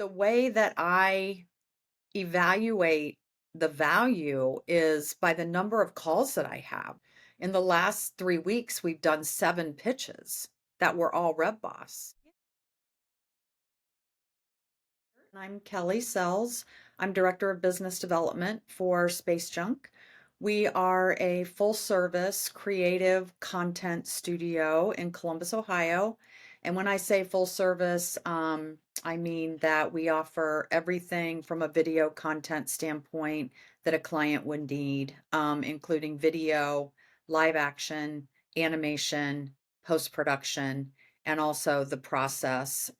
The way that I evaluate the value is by the number of calls that I have. In the last 3 weeks, we've done 7 pitches that were all RevBoss. I'm Kelly Sells. I'm Director of Business Development for Spacejunk. We are a full service creative content studio in Columbus, Ohio. And when I say full service, I mean that we offer everything from a video content standpoint that a client would need, including video, live action, animation, post production, and also the process,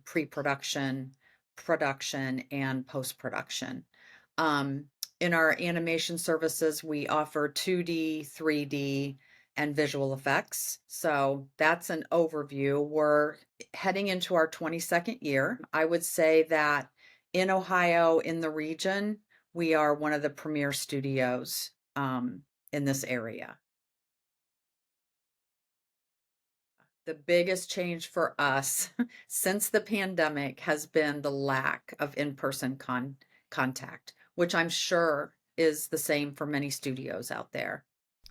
pre production, production, and post production. Um, in our animation services, we offer 2D, 3D, and visual effects. So that's an overview. We're heading into our 22nd year. I would say that in Ohio, in the region, we are one of the premier studios in this area. The biggest change for us since the pandemic has been the lack of in-person contact, which I'm sure is the same for many studios out there.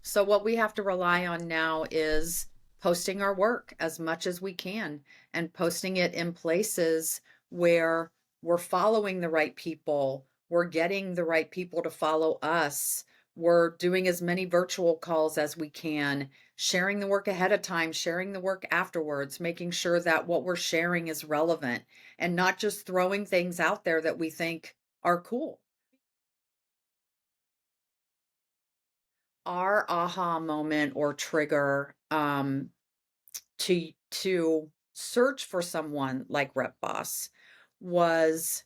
So what we have to rely on now is posting our work as much as we can and posting it in places where we're following the right people, we're getting the right people to follow us, we're doing as many virtual calls as we can, sharing the work ahead of time, sharing the work afterwards, making sure that what we're sharing is relevant and not just throwing things out there that we think are cool. Our aha moment or trigger to search for someone like Rep Boss was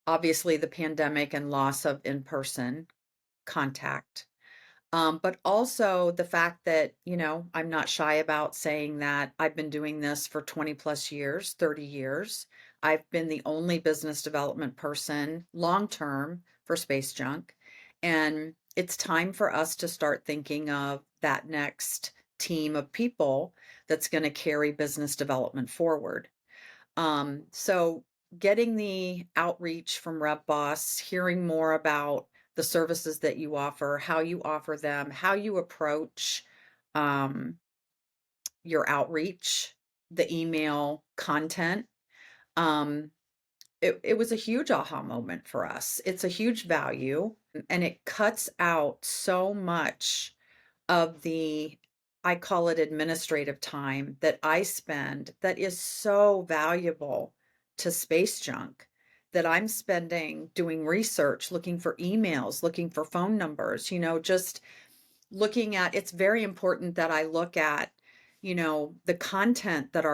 obviously the pandemic and loss of in-person contact. But also the fact that, I'm not shy about saying that I've been doing this for 20 plus years, 30 years. I've been the only business development person long term for Spacejunk. And it's time for us to start thinking of that next team of people that's going to carry business development forward. So getting the outreach from RevBoss, hearing more about the services that you offer, how you offer them, how you approach um, your outreach, the email content. Um, it was a huge aha moment for us. It's a huge value and it cuts out so much of the, I call it administrative time that I spend that is so valuable to Spacejunk that I'm spending doing research, looking for emails, looking for phone numbers, just looking at, it's very important that I look at, the content that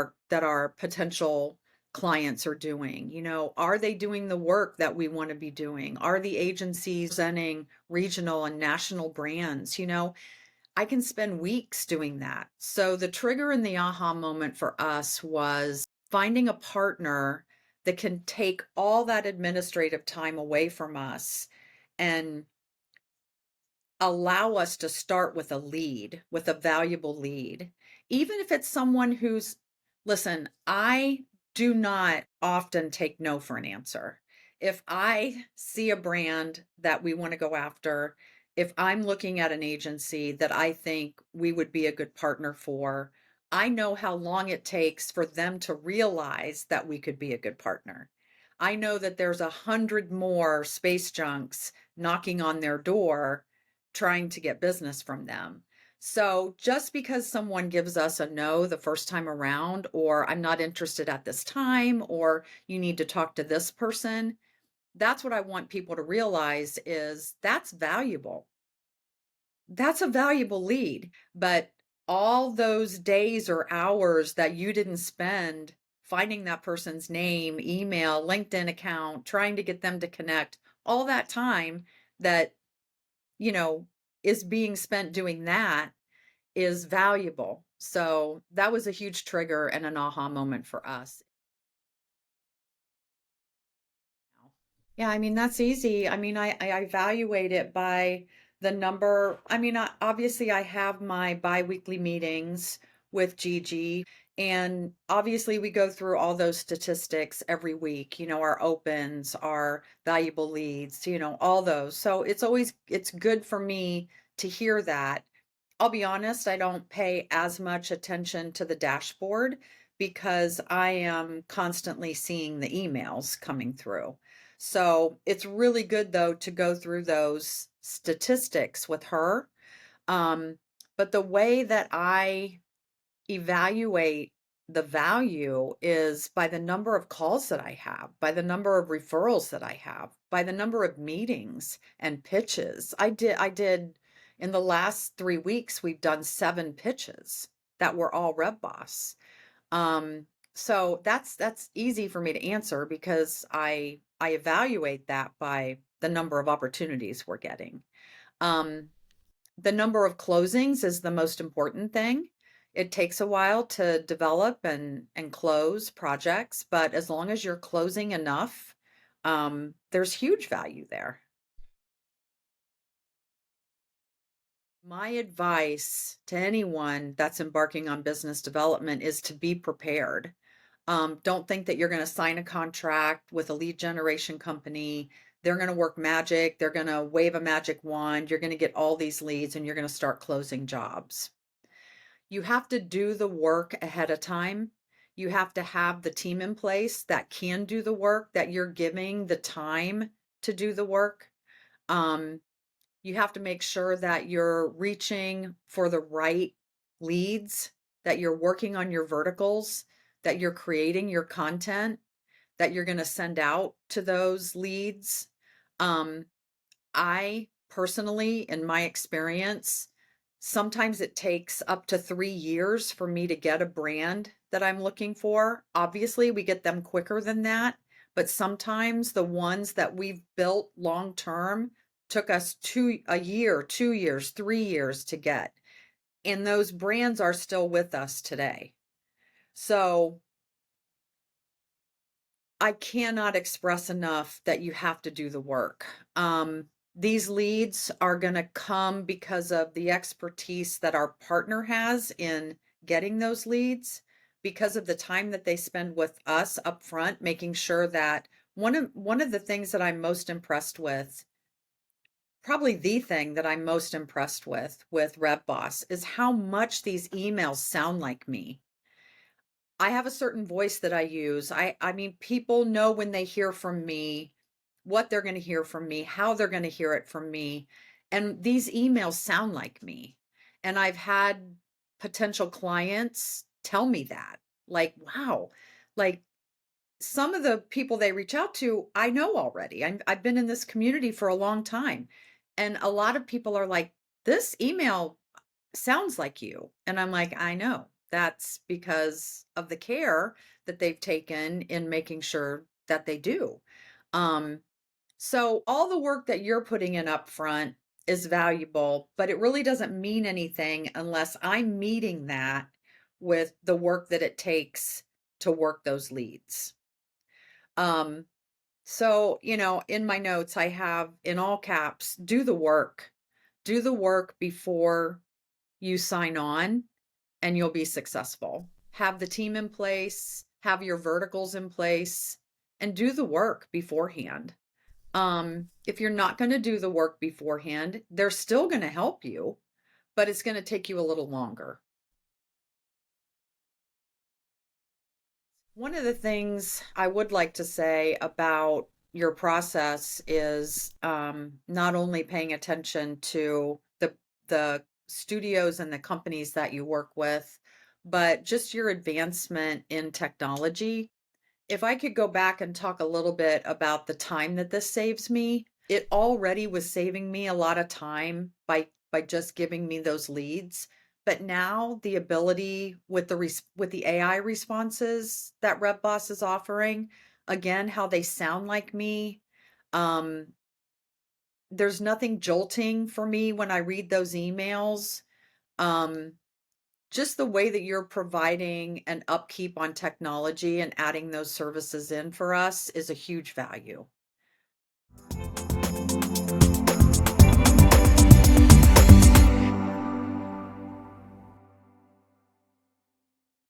our potential clients are doing. Are they doing the work that we want to be doing? Are the agencies presenting regional and national brands? I can spend weeks doing that. So the trigger and the aha moment for us was finding a partner that can take all that administrative time away from us and allow us to start with a lead, with a valuable lead. Even if it's someone who's, listen, I do not often take no for an answer. If I see a brand that we want to go after, if I'm looking at an agency that I think we would be a good partner for, I know how long it takes for them to realize that we could be a good partner. I know that there's 100 more Spacejunks knocking on their door trying to get business from them. So just because someone gives us a no the first time around, or I'm not interested at this time, or you need to talk to this person, that's what I want people to realize is that's valuable. That's a valuable lead. But all those days or hours that you didn't spend finding that person's name, email, LinkedIn account, trying to get them to connect, all that time that you know, is being spent doing that is valuable. So that was a huge trigger and an aha moment for us. Yeah, I mean, that's easy. I mean, I evaluate it by the number. I mean, obviously, I have my biweekly meetings with Gigi. And obviously, we go through all those statistics every week, our opens, our valuable leads, all those. So it's good for me to hear that. I'll be honest, I don't pay as much attention to the dashboard because I am constantly seeing the emails coming through. So it's really good though to go through those statistics with her. Um, but the way that I evaluate the value is by the number of calls that I have, by the number of referrals that I have, by the number of meetings and pitches. I did in the last 3 weeks, we've done 7 pitches that were all RevBoss. So that's easy for me to answer because I evaluate that by the number of opportunities we're getting. Um, the number of closings is the most important thing. It takes a while to develop and close projects, but as long as you're closing enough, there's huge value there. My advice to anyone that's embarking on business development is to be prepared. Don't think that you're going to sign a contract with a lead generation company. They're going to work magic. They're going to wave a magic wand. You're going to get all these leads and you're going to start closing jobs. You have to do the work ahead of time. You have to have the team in place that can do the work, that you're giving the time to do the work. Um, you have to make sure that you're reaching for the right leads, that you're working on your verticals, that you're creating your content, that you're going to send out to those leads. Um, I personally, in my experience, sometimes it takes up to 3 years for me to get a brand that I'm looking for. Obviously, we get them quicker than that, but sometimes the ones that we've built long term took us a year, 2 years, 3 years to get. And those brands are still with us today. So I cannot express enough that you have to do the work. These leads are going to come because of the expertise that our partner has in getting those leads, because of the time that they spend with us up front, making sure that one of the things that I'm most impressed with, probably the thing that I'm most impressed with RevBoss, is how much these emails sound like me. I have a certain voice that I use. I mean, people know when they hear from me, what they're going to hear from me, how they're going to hear it from me. And these emails sound like me. And I've had potential clients tell me that. Like, wow. Like some of the people they reach out to, I know already. I've been in this community for a long time. And a lot of people are like, this email sounds like you. And I'm like, I know. That's because of the care that they've taken in making sure that they do. Um, so all the work that you're putting in up front is valuable, but it really doesn't mean anything unless I'm meeting that with the work that it takes to work those leads. Um, so, in my notes, I have in all caps, do the work. Do the work before you sign on and you'll be successful. Have the team in place, have your verticals in place, and do the work beforehand. If you're not going to do the work beforehand, they're still going to help you, but it's going to take you a little longer. One of the things I would like to say about your process is not only paying attention to the studios and the companies that you work with, but just your advancement in technology. If I could go back and talk a little bit about the time that this saves me, it already was saving me a lot of time by just giving me those leads. But now the ability with the AI responses that RevBoss is offering, again, how they sound like me, um, there's nothing jolting for me when I read those emails. Um, just the way that you're providing an upkeep on technology and adding those services in for us is a huge value.